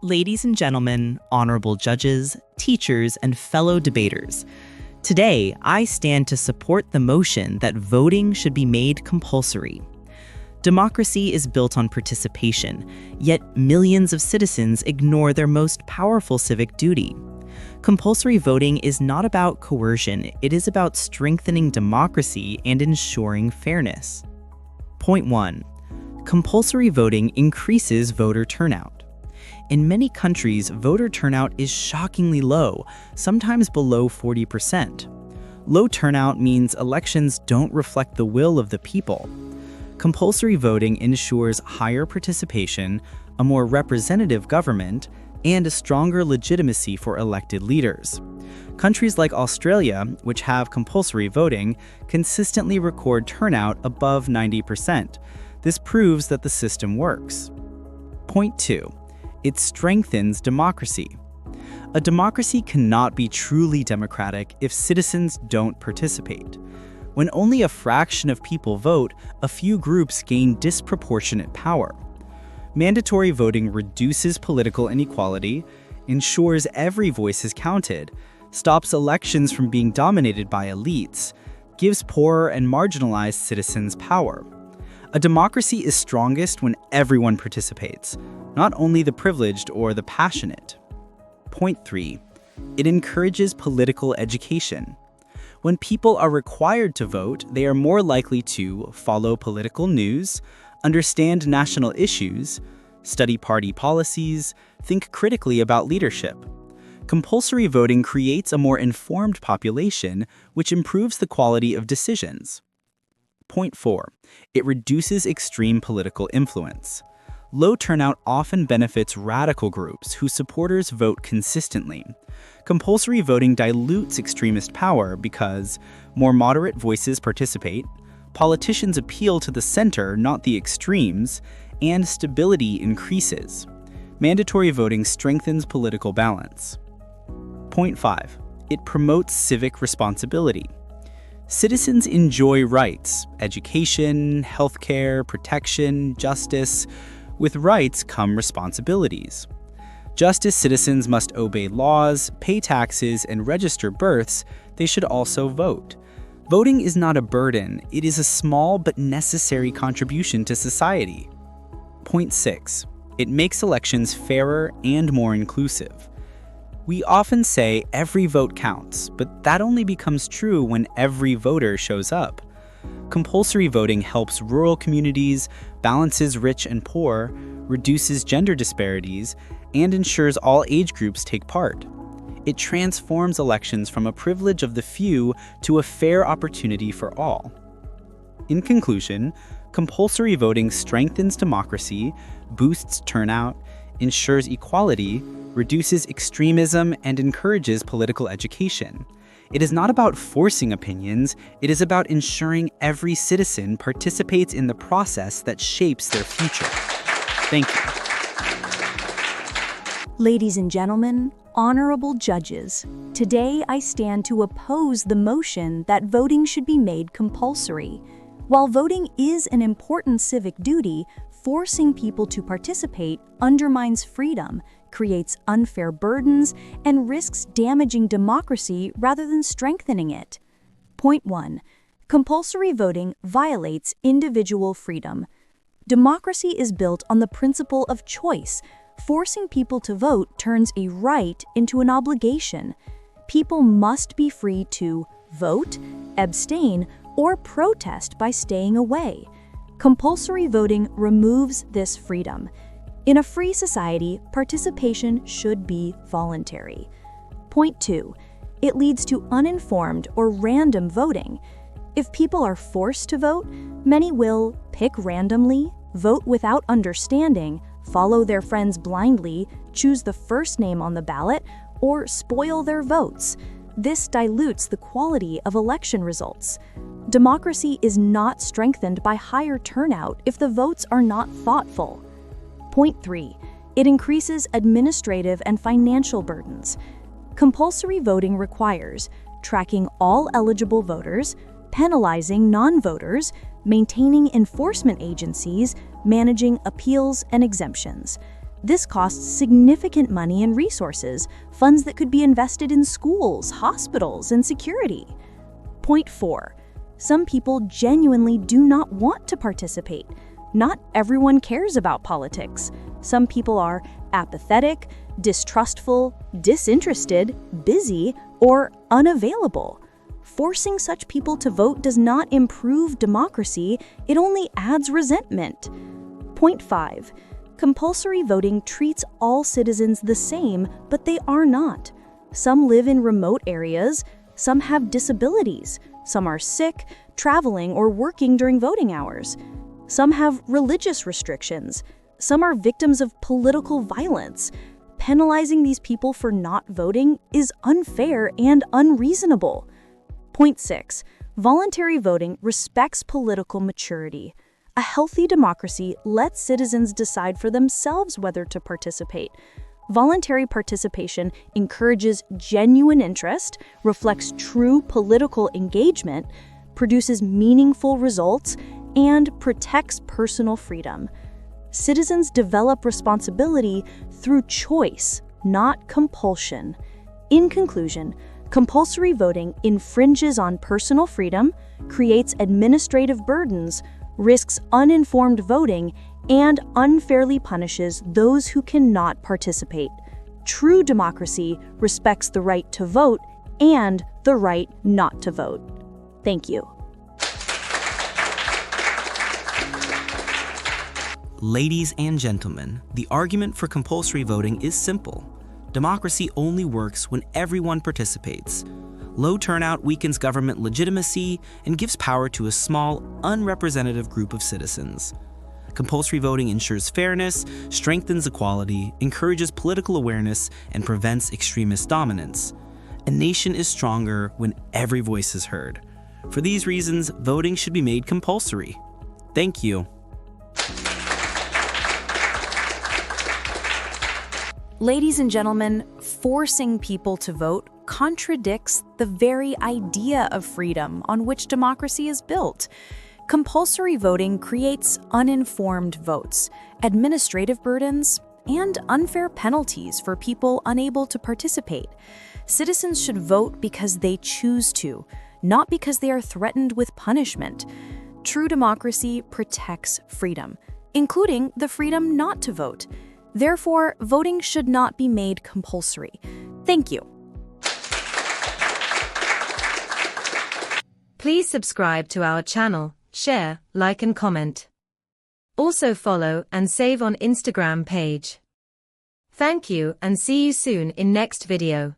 Ladies and gentlemen, honorable judges, teachers, and fellow debaters, today I stand to support the motion that voting should be made compulsory. Democracy is built on participation, yet millions of citizens ignore their most powerful civic duty. Compulsory voting is not about coercion, it is about strengthening democracy and ensuring fairness. Point 1. Compulsory voting increases voter turnout. In many countries, voter turnout is shockingly low, sometimes below 40%. Low turnout means elections don't reflect the will of the people. Compulsory voting ensures higher participation, a more representative government, and a stronger legitimacy for elected leaders. Countries like Australia, which have compulsory voting, consistently record turnout above 90%. This proves that the system works. Point 2. It strengthens democracy. A democracy cannot be truly democratic if citizens don't participate. When only a fraction of people vote, a few groups gain disproportionate power. Mandatory voting reduces political inequality, ensures every voice is counted, stops elections from being dominated by elites, gives poorer and marginalized citizens power. A democracy is strongest when everyone participates, not only the privileged or the passionate. Point 3. It encourages political education. When people are required to vote, they are more likely to follow political news, understand national issues, study party policies, think critically about leadership. Compulsory voting creates a more informed population, which improves the quality of decisions. Point 4. It reduces extreme political influence. Low turnout often benefits radical groups whose supporters vote consistently. Compulsory voting dilutes extremist power because more moderate voices participate, politicians appeal to the center, not the extremes, and stability increases. Mandatory voting strengthens political balance. Point 5. It promotes civic responsibility. Citizens enjoy rights, education, healthcare, protection, justice. With rights come responsibilities. Just as citizens must obey laws, pay taxes, and register births, they should also vote. Voting is not a burden, it is a small but necessary contribution to society. Point 6. It makes elections fairer and more inclusive. We often say every vote counts, but that only becomes true when every voter shows up. Compulsory voting helps rural communities, balances rich and poor, reduces gender disparities, and ensures all age groups take part. It transforms elections from a privilege of the few to a fair opportunity for all. In conclusion, compulsory voting strengthens democracy, boosts turnout, ensures equality, reduces extremism, and encourages political education. It is not about forcing opinions, it is about ensuring every citizen participates in the process that shapes their future. Thank you. Ladies and gentlemen, honorable judges, today I stand to oppose the motion that voting should be made compulsory. While voting is an important civic duty, forcing people to participate undermines freedom, creates unfair burdens, and risks damaging democracy rather than strengthening it. Point 1. Compulsory voting violates individual freedom. Democracy is built on the principle of choice. Forcing people to vote turns a right into an obligation. People must be free to vote, abstain, or protest by staying away. Compulsory voting removes this freedom. In a free society, participation should be voluntary. Point 2. It leads to uninformed or random voting. If people are forced to vote, many will pick randomly, vote without understanding, follow their friends blindly, choose the first name on the ballot, or spoil their votes. This dilutes the quality of election results. Democracy is not strengthened by higher turnout if the votes are not thoughtful. Point 3. It increases administrative and financial burdens. Compulsory voting requires tracking all eligible voters, penalizing non-voters, maintaining enforcement agencies, managing appeals and exemptions. This costs significant money and resources, funds that could be invested in schools, hospitals, and security. Point 4. Some people genuinely do not want to participate. Not everyone cares about politics. Some people are apathetic, distrustful, disinterested, busy, or unavailable. Forcing such people to vote does not improve democracy, it only adds resentment. Point 5. Compulsory voting treats all citizens the same, but they are not. Some live in remote areas, some have disabilities, some are sick, traveling, or working during voting hours. Some have religious restrictions, some are victims of political violence. Penalizing these people for not voting is unfair and unreasonable. Point 6. Voluntary voting respects political maturity. A healthy democracy lets citizens decide for themselves whether to participate. Voluntary participation encourages genuine interest, reflects true political engagement, produces meaningful results, and protects personal freedom. Citizens develop responsibility through choice, not compulsion. In conclusion, compulsory voting infringes on personal freedom, creates administrative burdens, risks uninformed voting, and unfairly punishes those who cannot participate. True democracy respects the right to vote and the right not to vote. Thank you. Ladies and gentlemen, the argument for compulsory voting is simple. Democracy only works when everyone participates. Low turnout weakens government legitimacy and gives power to a small, unrepresentative group of citizens. Compulsory voting ensures fairness, strengthens equality, encourages political awareness, and prevents extremist dominance. A nation is stronger when every voice is heard. For these reasons, voting should be made compulsory. Thank you. Ladies and gentlemen, forcing people to vote contradicts the very idea of freedom on which democracy is built. Compulsory voting creates uninformed votes, administrative burdens, and unfair penalties for people unable to participate. Citizens should vote because they choose to, not because they are threatened with punishment. True democracy protects freedom, including the freedom not to vote. Therefore, voting should not be made compulsory. Thank you. Please subscribe to our channel, share, like and comment. Also follow and save on Instagram page. Thank you and see you soon in next video.